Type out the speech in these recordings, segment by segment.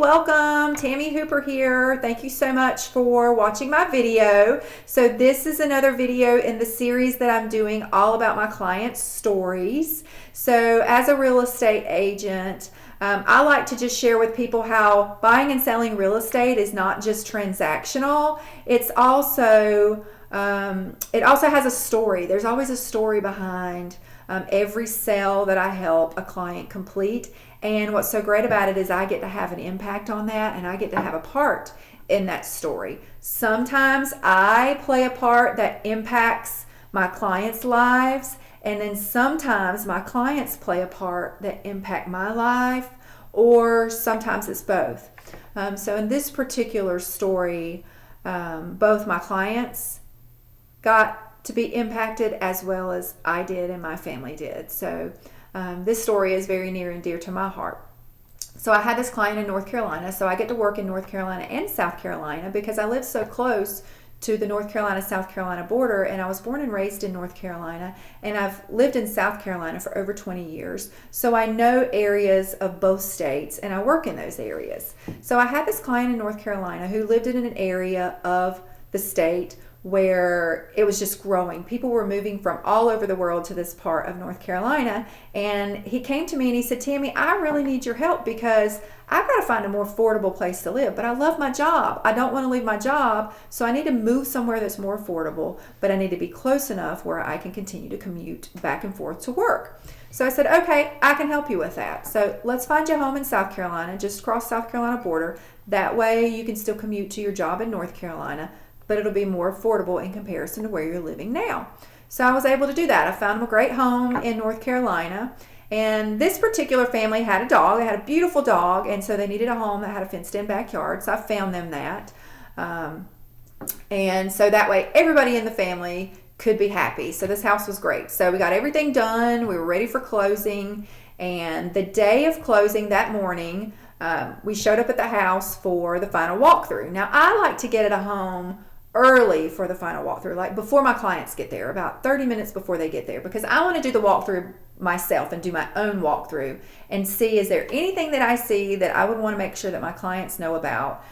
welcome. Tammy Hooper here. Thank you so much for watching my video. So this is another video in the series that I'm doing all about my clients' stories. So as a real estate agent, I like to just share with people how buying and selling real estate is not just transactional. It also has a story. There's always a story behind every sale that I help a client complete. And what's so great about it is I get to have an impact on that, and I get to have a part in that story. Sometimes I play a part that impacts my clients' lives, and then sometimes my clients play a part that impact my life, or sometimes it's both. So in this particular story, both my clients got to be impacted as well as I did and my family did. So this story is very near and dear to my heart. So I had this client in North Carolina, so I get to work in North Carolina and South Carolina because I live so close to the North Carolina-South Carolina border, and I was born and raised in North Carolina, and I've lived in South Carolina for over 20 years. So I know areas of both states, and I work in those areas. So I had this client in North Carolina who lived in an area of the state where it was just growing. People were moving from all over the world to this part of North Carolina. And he came to me and he said, Tammy, I really need your help because I've got to find a more affordable place to live. But I love my job. I don't want to leave my job. So I need to move somewhere that's more affordable, but I need to be close enough where I can continue to commute back and forth to work. So I said, okay, I can help you with that. So let's find you a home in South Carolina, just across South Carolina border. That way you can still commute to your job in North Carolina, but it'll be more affordable in comparison to where you're living now. So I was able to do that. I found them a great home in North Carolina. And this particular family had a dog. They had a beautiful dog, and so they needed a home that had a fenced-in backyard. So I found them that. And so that way everybody in the family could be happy. So this house was great. So we got everything done. We were ready for closing. And the day of closing that morning, we showed up at the house for the final walkthrough. Now, I like to get at a home early for the final walkthrough, like before my clients get there, about 30 minutes before they get there, because I want to do the walkthrough myself and do my own walkthrough and see, is there anything that I see that I would want to make sure that my clients know about.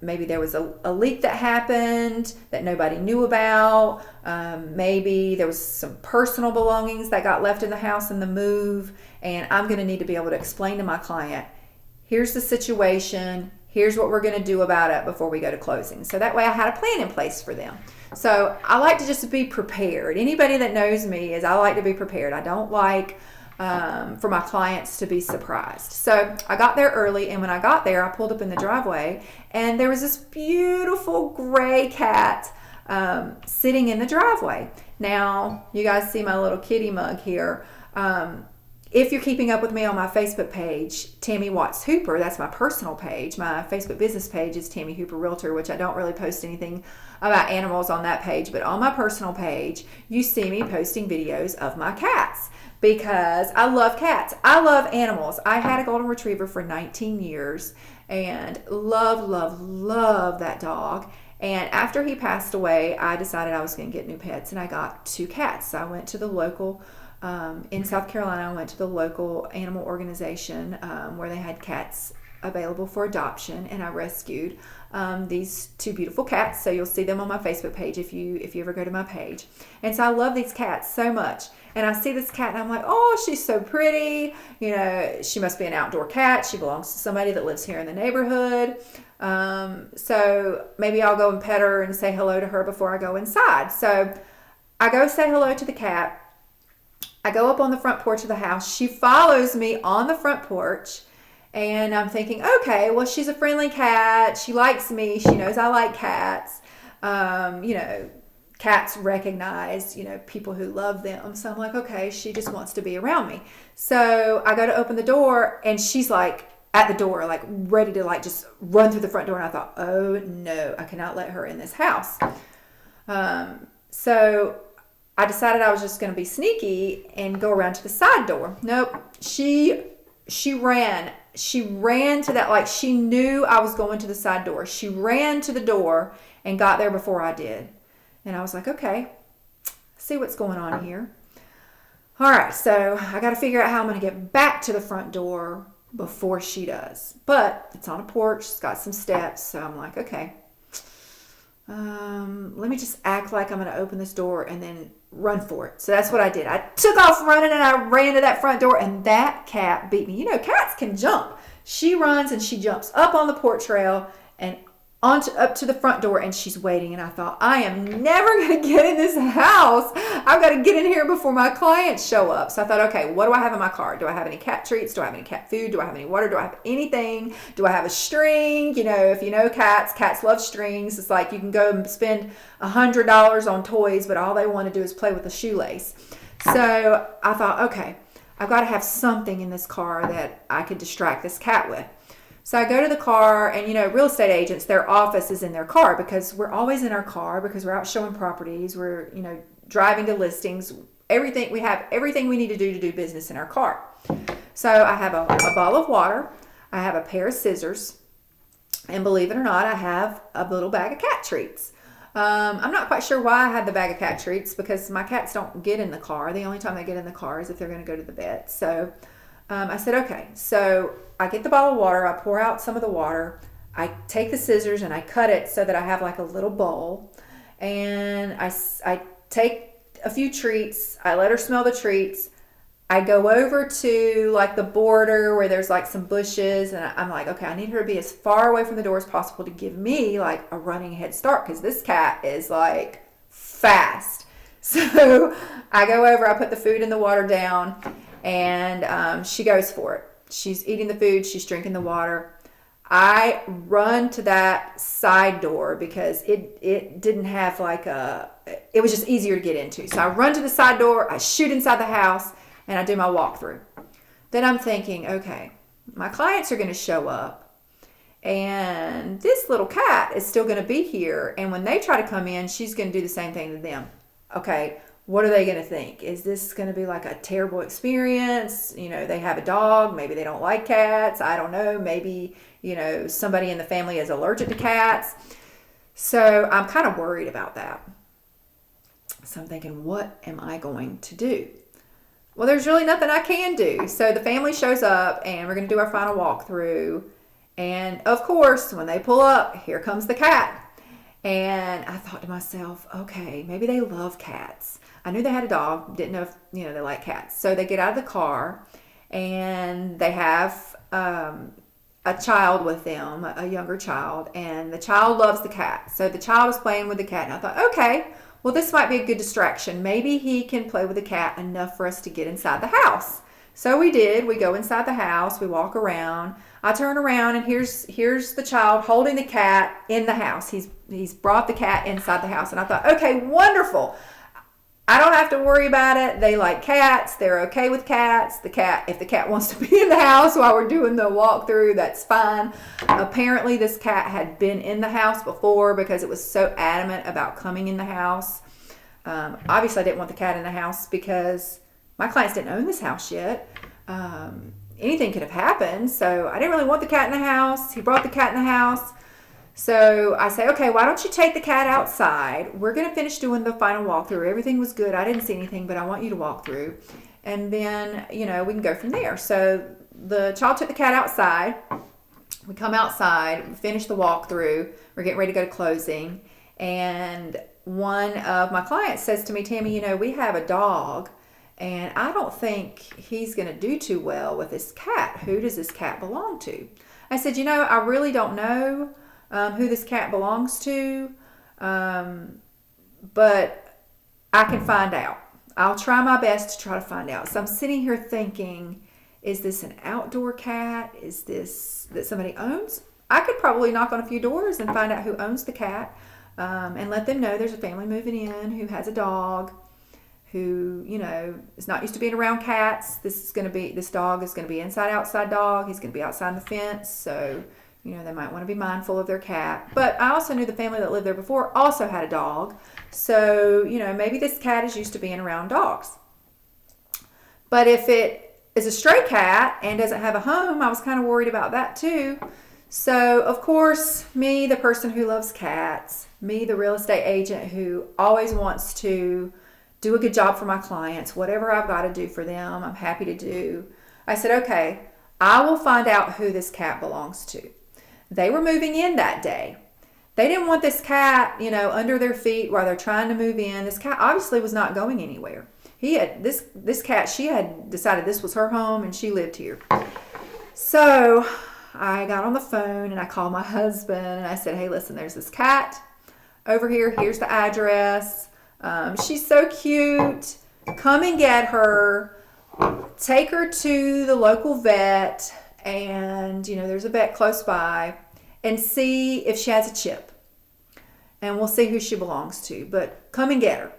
Maybe there was a leak that happened that nobody knew about. Maybe there was some personal belongings that got left in the house in the move, and I'm going to need to be able to explain to my client, here's the situation, here's what we're going to do about it before we go to closing. So that way I had a plan in place for them. So I like to just be prepared. Anybody that knows me is I like to be prepared. I don't like for my clients to be surprised. So I got there early, and when I got there, I pulled up in the driveway, and there was this beautiful gray cat sitting in the driveway. Now, you guys see my little kitty mug here. If you're keeping up with me on my Facebook page, Tammy Watts Hooper, that's my personal page. My Facebook business page is Tammy Hooper Realtor, which I don't really post anything about animals on that page. But on my personal page, you see me posting videos of my cats because I love cats. I love animals. I had a golden retriever for 19 years and love, love, love that dog. And after he passed away, I decided I was going to get new pets, and I got 2 cats. So I went to the local in South Carolina, I went to the local animal organization where they had cats available for adoption, and I rescued these 2 beautiful cats. So you'll see them on my Facebook page if you ever go to my page. And so I love these cats so much. And I see this cat, and I'm like, oh, she's so pretty. You know, she must be an outdoor cat. She belongs to somebody that lives here in the neighborhood. So maybe I'll go and pet her and say hello to her before I go inside. So I go say hello to the cat. I go up on the front porch of the house. She follows me on the front porch, and I'm thinking, okay, well, she's a friendly cat. She likes me. She knows I like cats. Cats recognize, people who love them. So I'm like, okay, she just wants to be around me. So I go to open the door, and she's like at the door, like ready to just run through the front door. And I thought, oh no, I cannot let her in this house. So I decided I was just going to be sneaky and go around to the side door. Nope. She ran. She ran to that, like she knew I was going to the side door. She ran to the door and got there before I did. And I was like, okay, see what's going on here. All right, so I got to figure out how I'm going to get back to the front door before she does. But it's on a porch, it's got some steps, so I'm like, okay, let me just act like I'm going to open this door and then run for it. So that's what I did. I took off running and I ran to that front door, and that cat beat me. You know, cats can jump. She runs and she jumps up on the porch rail and up to the front door, and she's waiting. And I thought, I am never going to get in this house. I've got to get in here before my clients show up. So I thought, okay, what do I have in my car? Do I have any cat treats? Do I have any cat food? Do I have any water? Do I have anything? Do I have a string? You know, if you know cats love strings. It's like you can go and spend $100 on toys, but all they want to do is play with a shoelace. So I thought, okay, I've got to have something in this car that I could distract this cat with. So I go to the car, and you know, real estate agents, their office is in their car because we're always in our car because we're out showing properties. We're, you know, driving to listings. We have everything we need to do business in our car. So I have a bottle of water. I have a pair of scissors. And believe it or not, I have a little bag of cat treats. I'm not quite sure why I had the bag of cat treats because my cats don't get in the car. The only time they get in the car is if they're going to go to the vet. So I said, okay. So I get the bottle of water. I pour out some of the water. I take the scissors and I cut it so that I have like a little bowl. And I take a few treats. I let her smell the treats. I go over to like the border where there's like some bushes, and I'm like, okay, I need her to be as far away from the door as possible to give me like a running head start because this cat is like fast. So I go over, I put the food and the water down, and she goes for it. She's eating the food, she's drinking the water. I run to that side door because it didn't have like it was just easier to get into. So I run to the side door, I shoot inside the house, and I do my walkthrough. Then I'm thinking, okay, my clients are going to show up, and this little cat is still going to be here. And when they try to come in, she's going to do the same thing to them. Okay, what are they going to think? Is this going to be like a terrible experience? You know, they have a dog. Maybe they don't like cats. I don't know. Maybe, you know, somebody in the family is allergic to cats. So I'm kind of worried about that. So I'm thinking, what am I going to do? Well, there's really nothing I can do. So the family shows up, and we're going to do our final walkthrough. And of course, when they pull up, here comes the cat. And I thought to myself, okay, maybe they love cats. I knew they had a dog, didn't know if, you know, they like cats. So they get out of the car, and they have a child with them, a younger child, and the child loves the cat. So the child is playing with the cat, and I thought, okay, well, this might be a good distraction. Maybe he can play with the cat enough for us to get inside the house. So we did. We go inside the house. We walk around. I turn around, and here's the child holding the cat in the house. He's brought the cat inside the house. And I thought, okay, wonderful. I don't have to worry about it. They like cats. They're okay with cats. If the cat wants to be in the house while we're doing the walkthrough, that's fine. Apparently, this cat had been in the house before because it was so adamant about coming in the house. Obviously, I didn't want the cat in the house because my clients didn't own this house yet. Anything could have happened, so I didn't really want the cat in the house. He brought the cat in the house. So I say, okay, why don't you take the cat outside? We're going to finish doing the final walkthrough. Everything was good. I didn't see anything, but I want you to walk through. And then, you know, we can go from there. So the child took the cat outside. We come outside, we finish the walkthrough. We're getting ready to go to closing. And one of my clients says to me, Tammy, you know, we have a dog, and I don't think he's going to do too well with this cat. Who does this cat belong to? I said, you know, I really don't know who this cat belongs to, but I can find out. I'll try my best to try to find out. So I'm sitting here thinking, is this an outdoor cat? Is this that somebody owns? I could probably knock on a few doors and find out who owns the cat, and let them know there's a family moving in who has a dog, who, you know, is not used to being around cats. This dog is going to be inside outside dog. He's going to be outside the fence. So, you know, they might want to be mindful of their cat. But I also knew the family that lived there before also had a dog. So, you know, maybe this cat is used to being around dogs. But if it is a stray cat and doesn't have a home, I was kind of worried about that too. So, of course, me, the person who loves cats, me, the real estate agent who always wants to do a good job for my clients, whatever I've got to do for them, I'm happy to do. I said, okay, I will find out who this cat belongs to. They were moving in that day. They didn't want this cat, under their feet while they're trying to move in. This cat obviously was not going anywhere. This cat, she had decided this was her home and she lived here. So I got on the phone and I called my husband and I said, hey, listen, there's this cat over here. Here's the address. She's so cute. Come and get her. Take her to the local vet. And, there's a vet close by. And see if she has a chip. And we'll see who she belongs to. But come and get her.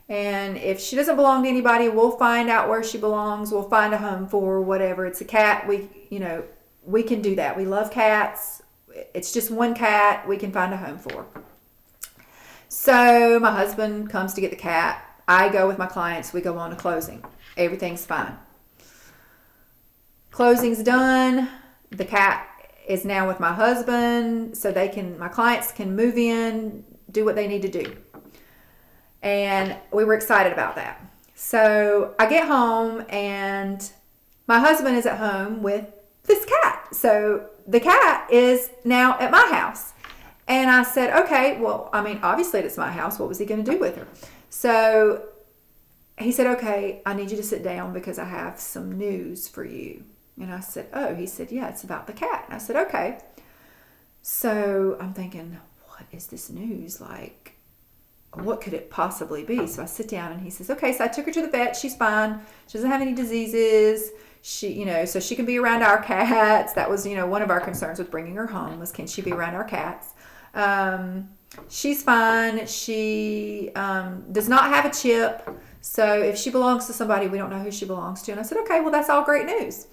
And if she doesn't belong to anybody, we'll find out where she belongs. We'll find a home for her, whatever. It's a cat. We can do that. We love cats. It's just one cat. We can find a home for her. So my husband comes to get the cat. I go with my clients. We go on to closing. Everything's fine. Closing's done. The cat is now with my husband, so my clients can move in, do what they need to do. And we were excited about that. So I get home and my husband is at home with this cat. So the cat is now at my house. And I said, okay, well, obviously it's my house. What was he going to do with her? So he said, okay, I need you to sit down because I have some news for you. And I said, oh, he said, yeah, it's about the cat. And I said, okay. So I'm thinking, what is this news? Like, what could it possibly be? So I sit down and he says, okay, so I took her to the vet. She's fine. She doesn't have any diseases. She, so she can be around our cats. That was, one of our concerns with bringing her home was, can she be around our cats? She's fine. She does not have a chip. So if she belongs to somebody, we don't know who she belongs to. And I said, okay, well, that's all great news.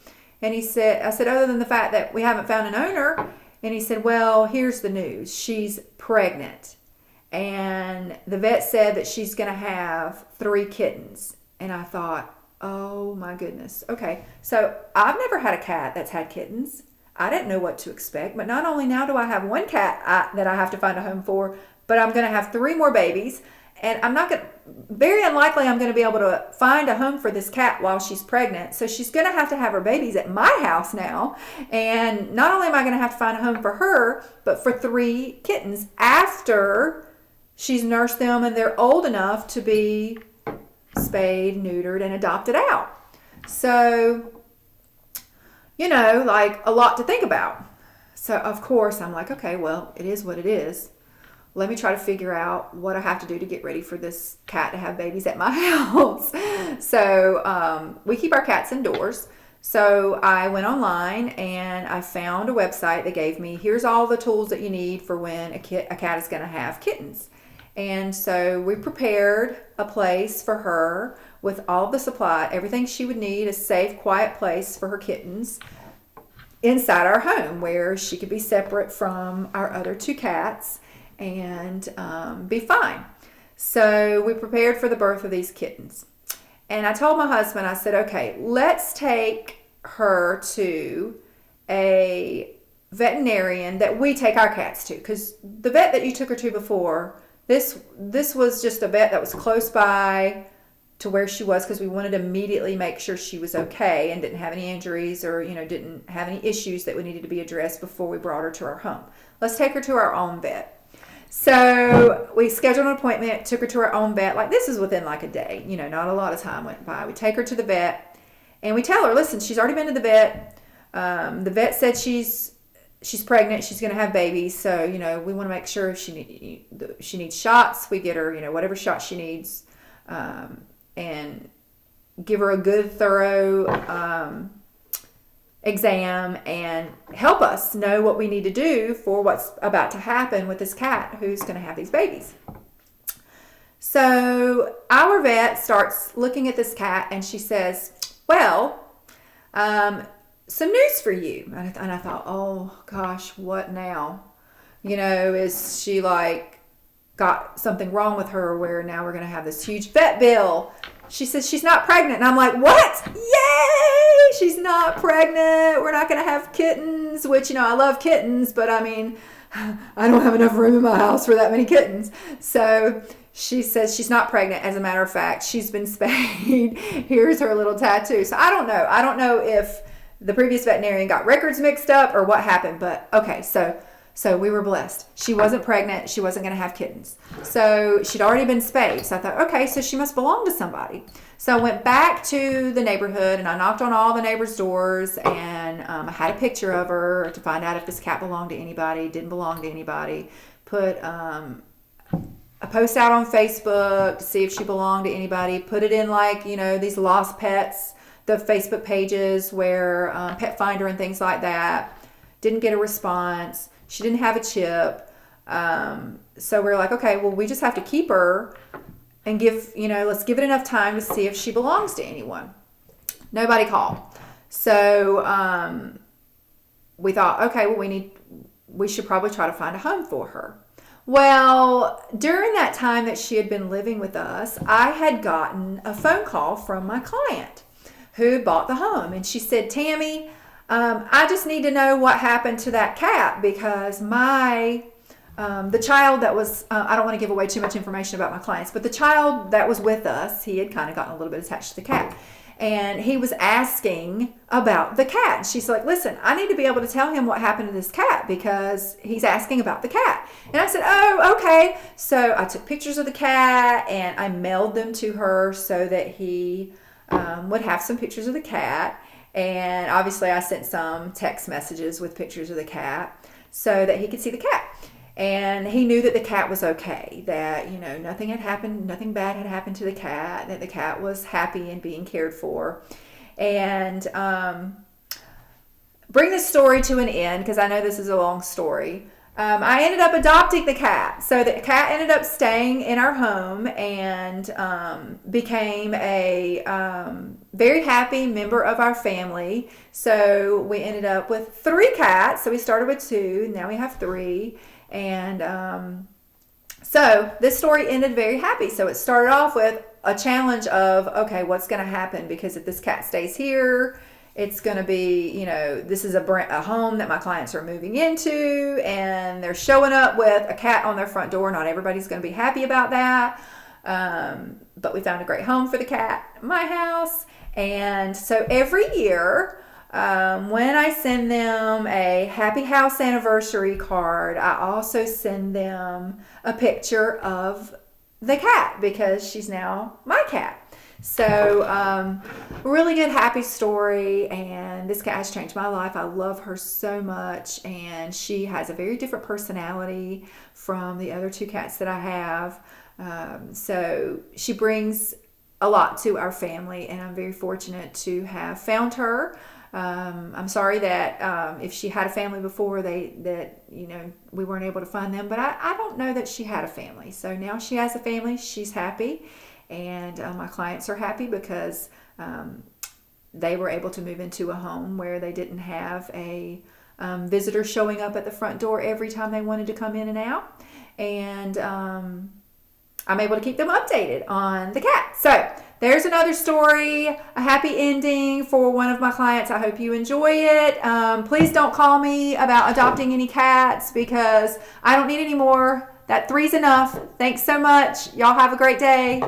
And I said, other than the fact that we haven't found an owner. And he said, well, here's the news. She's pregnant. And the vet said that she's going to have 3 kittens. And I thought, oh my goodness. Okay. So I've never had a cat that's had kittens. I didn't know what to expect. But not only now do I have one cat that I have to find a home for, but I'm going to have 3 more babies. And very unlikely I'm going to be able to find a home for this cat while she's pregnant. So she's going to have her babies at my house now. And not only am I going to have to find a home for her, but for 3 kittens after she's nursed them and they're old enough to be spayed, neutered, and adopted out. So, like a lot to think about. So, of course, I'm like, okay, well, it is what it is. Let me try to figure out what I have to do to get ready for this cat to have babies at my house. So we keep our cats indoors. So I went online and I found a website that gave me, here's all the tools that you need for when a cat is going to have kittens. And so we prepared a place for her with all the supply, everything she would need, a safe, quiet place for her kittens inside our home where she could be separate from our other 2 cats and be fine. So we prepared for the birth of these kittens. And I told my husband, I said, okay, let's take her to a veterinarian that we take our cats to. Because the vet that you took her to before, this was just a vet that was close by to where she was because we wanted to immediately make sure she was okay and didn't have any injuries or, didn't have any issues that would needed to be addressed before we brought her to our home. Let's take her to our own vet. So we scheduled an appointment, took her to our own vet. Like this is within like a day, not a lot of time went by. We take her to the vet and we tell her, listen, she's already been to the vet. The vet said she's pregnant. She's going to have babies. So, we want to make sure if she needs shots, we get her, whatever shot she needs, and give her a good, thorough, exam and help us know what we need to do for what's about to happen with this cat who's going to have these babies. So our vet starts looking at this cat and she says, well, some news for you. And I thought, oh gosh, what now? Is she like got something wrong with her where now we're going to have this huge vet bill? She says she's not pregnant. And I'm like, what? Yay! She's not pregnant. We're not going to have kittens, which, I love kittens, but I don't have enough room in my house for that many kittens. So she says she's not pregnant. As a matter of fact, she's been spayed. Here's her little tattoo. So I don't know. I don't know if the previous veterinarian got records mixed up or what happened. But okay, so we were blessed. She wasn't pregnant. She wasn't going to have kittens. So she'd already been spayed. So I thought, okay, so she must belong to somebody. So I went back to the neighborhood and I knocked on all the neighbors' doors, and I had a picture of her to find out if this cat belonged to anybody, didn't belong to anybody. Put a post out on Facebook to see if she belonged to anybody. Put it in like, these lost pets, the Facebook pages where Pet Finder and things like that. Didn't get a response. She didn't have a chip. So we're like, okay, well, we just have to keep her and let's give it enough time to see if she belongs to anyone. Nobody called. So we thought, okay, well, we should probably try to find a home for her. Well, during that time that she had been living with us, I had gotten a phone call from my client who bought the home. And she said, Tammy, I just need to know what happened to that cat, because the child that was, I don't want to give away too much information about my clients, but the child that was with us, he had kind of gotten a little bit attached to the cat. And he was asking about the cat. And she's like, listen, I need to be able to tell him what happened to this cat because he's asking about the cat. And I said, oh, okay. So I took pictures of the cat and I mailed them to her so that he would have some pictures of the cat. And obviously I sent some text messages with pictures of the cat so that he could see the cat. And he knew that the cat was okay, that, nothing had happened, nothing bad had happened to the cat, that the cat was happy and being cared for. And bring this story to an end, because I know this is a long story. I ended up adopting the cat. So the cat ended up staying in our home and became a very happy member of our family. So we ended up with 3 cats. So we started with 2, now we have 3. And so this story ended very happy. So it started off with a challenge of, okay, what's going to happen? Because if this cat stays here, it's going to be, this is a home that my clients are moving into, and they're showing up with a cat on their front door. Not everybody's going to be happy about that. But we found a great home for the cat at my house. And so every year, when I send them a happy house anniversary card, I also send them a picture of the cat because she's now my cat. So really good, happy story, and this cat has changed my life. I love her so much, and she has a very different personality from the other 2 cats that I have. So she brings a lot to our family, and I'm very fortunate to have found her. I'm sorry that if she had a family before, we weren't able to find them, but I don't know that she had a family. So now she has a family. She's happy, and my clients are happy because they were able to move into a home where they didn't have a visitor showing up at the front door every time they wanted to come in and out. And I'm able to keep them updated on the cat. So there's another story, a happy ending for one of my clients. I hope you enjoy it. Please don't call me about adopting any cats because I don't need any more. That 3's enough. Thanks so much. Y'all have a great day.